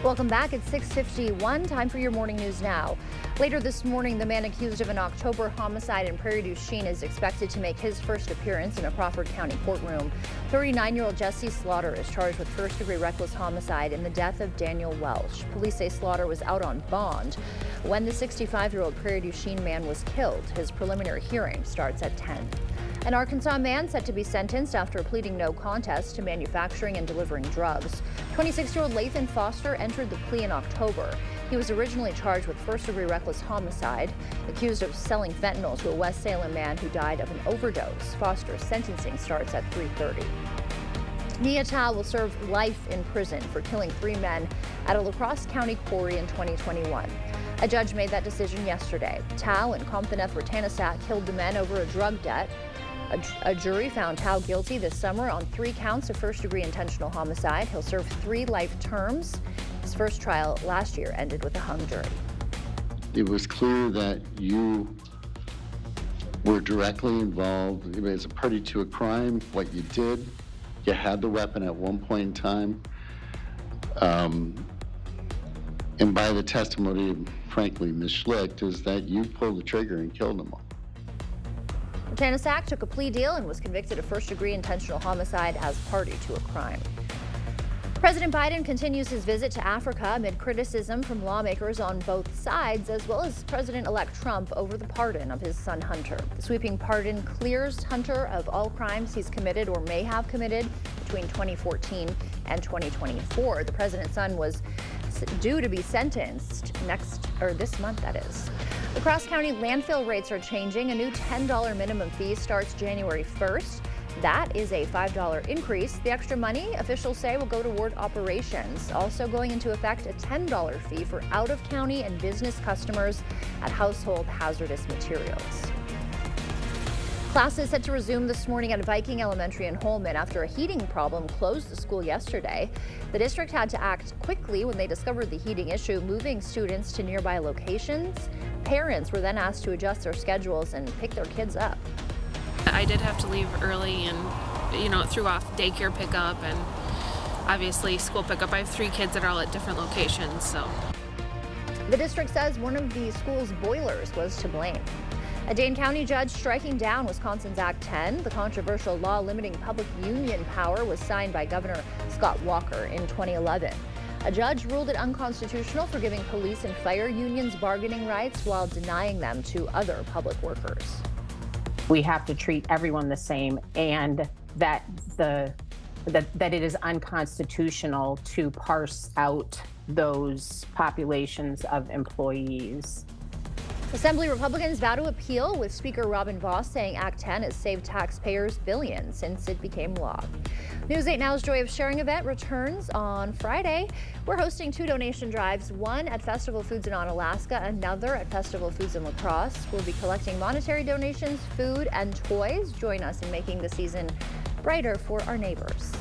Welcome back. It's 6:51. Time for your morning news now. Later this morning, the man accused of an October homicide in Prairie du Chien is expected to make his first appearance in a Crawford County courtroom. 39-year-old Jesse Slaughter is charged with first-degree reckless homicide in the death of Daniel Welsh. Police say Slaughter was out on bond when the 65-year-old Prairie du Chien man was killed. His preliminary hearing starts at 10. An Arkansas man set to be sentenced after pleading no contest to manufacturing and delivering drugs. 26-year-old Lathan Foster entered the plea in October. He was originally charged with first-degree reckless homicide, accused of selling fentanyl to a West Salem man who died of an overdose. Foster's sentencing starts at 3:30. Nia Tao will serve life in prison for killing 3 men at a La Crosse County quarry in 2021. A judge made that decision yesterday. Tao and Compton F. Rattanasack killed the men over a drug debt. A jury found Tao guilty this summer on 3 counts of first-degree intentional homicide. He'll serve 3 life terms. His first trial last year ended with a hung jury. It was clear that you were directly involved as a party to a crime. What you did, you had the weapon at one point in time. And by the testimony of, frankly, Ms. Schlicht, is that you pulled the trigger and killed them all. Rattanasack took a plea deal and was convicted of first-degree intentional homicide as party to a crime. President Biden continues his visit to Africa amid criticism from lawmakers on both sides, as well as President-elect Trump over the pardon of his son Hunter. The sweeping pardon clears Hunter of all crimes he's committed or may have committed between 2014 and 2024. The president's son was due to be sentenced this month, that is. La Crosse County landfill rates are changing. A new $10 minimum fee starts January 1st. That is a $5 increase. The extra money, officials say, will go toward operations. Also going into effect, a $10 fee for out-of-county and business customers at household hazardous materials. Classes set to resume this morning at Viking Elementary in Holmen after a heating problem closed the school yesterday. The district had to act quickly when they discovered the heating issue, moving students to nearby locations. Parents were then asked to adjust their schedules and pick their kids up. I did have to leave early and, it threw off daycare pickup and obviously school pickup. I have 3 kids that are all at different locations, so. The district says one of the school's boilers was to blame. A Dane County judge striking down Wisconsin's Act 10. The controversial law limiting public union power was signed by Governor Scott Walker in 2011. A judge ruled it unconstitutional for giving police and fire unions bargaining rights while denying them to other public workers. We have to treat everyone the same, and that it is unconstitutional to parse out those populations of employees. Assembly Republicans vow to appeal, with Speaker Robin Vos saying Act 10 has saved taxpayers billions since it became law. News 8 Now's Joy of Sharing event returns on Friday. We're hosting 2 donation drives, one at Festival Foods in Onalaska, another at Festival Foods in La Crosse. We'll be collecting monetary donations, food, and toys. Join us in making the season brighter for our neighbors.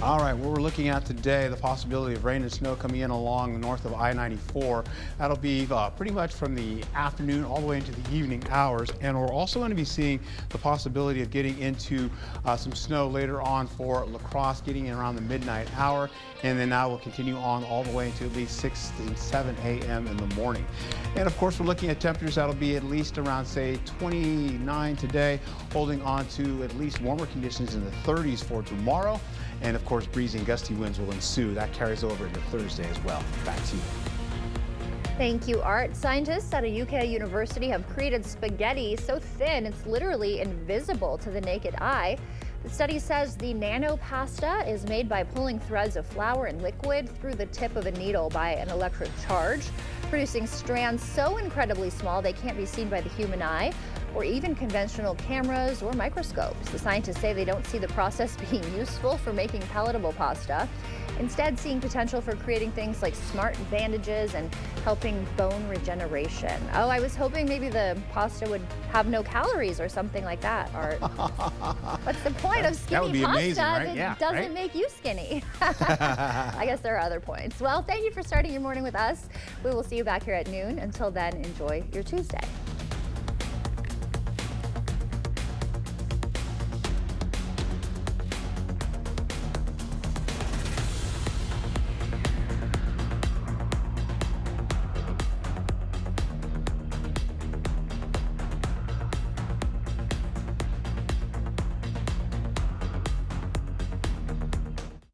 All right, what we're looking at today, the possibility of rain and snow coming in along the north of I-94. That'll be pretty much from the afternoon all the way into the evening hours. And we're also going to be seeing the possibility of getting into some snow later on for La Crosse, getting in around the midnight hour. And then that will continue on all the way into at least 6 and 7 a.m. in the morning. And of course, we're looking at temperatures that'll be at least around, say, 29 today, holding on to at least warmer conditions in the 30s for tomorrow. And of course, breezy and gusty winds will ensue. That carries over into Thursday as well. Back to you. Thank you, Art. Scientists at a UK university have created spaghetti so thin it's literally invisible to the naked eye. The study says the nano pasta is made by pulling threads of flour and liquid through the tip of a needle by an electric charge, producing strands so incredibly small they can't be seen by the human eye or even conventional cameras or microscopes. The scientists say they don't see the process being useful for making palatable pasta, instead seeing potential for creating things like smart bandages and helping bone regeneration. Oh, I was hoping maybe the pasta would have no calories or something like that, Art. What's the point of skinny that would be pasta amazing, right? that Yeah, doesn't right? make you skinny? I guess there are other points. Well, thank you for starting your morning with us. We will see you back here at noon. Until then, enjoy your Tuesday.